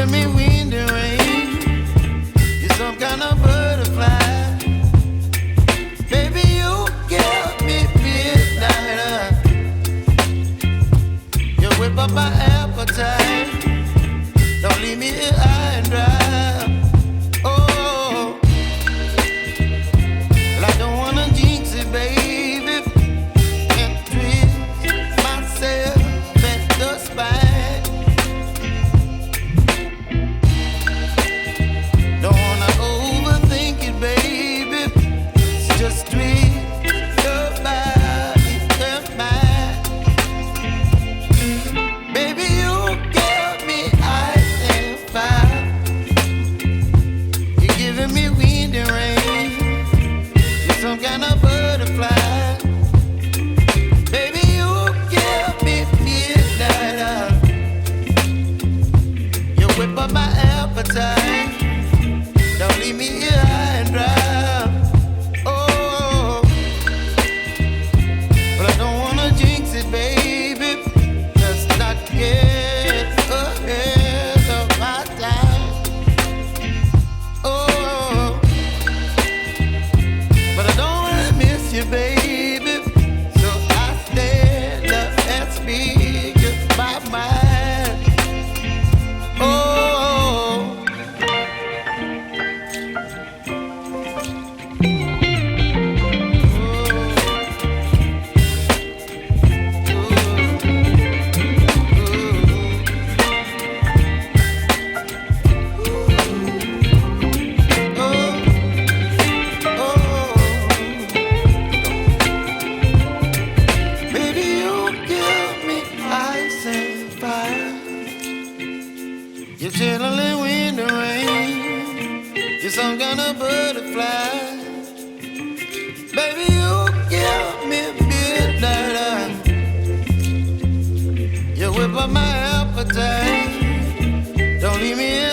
giving me wind and rain. You're some kind of butterfly. Baby, you give me midnight. You whip up my appetite. Don't leave me here high and dry. Oh, well, I don't wanna jinx it, baby, and twist myself at the spine. Don't wanna overthink it, baby. It's just twist your body and mine. Baby, you give me ice and fire. You're giving me wind and rain. You're some kind of butterfly. Baby, you give me midnight. You whip up my appetite. Don't leave me here high and dry. Oh, but I don't wanna jinx it, baby. Let's not get ahead of my time. Oh, but I don't wanna miss you, baby. So I stand up and speak my mind. Oh. Baby, you give me ice and fire. You're chilling wind and rain. You're some kind of butterfly. Baby, you give me midnight. You whip up my appetite. Don't leave me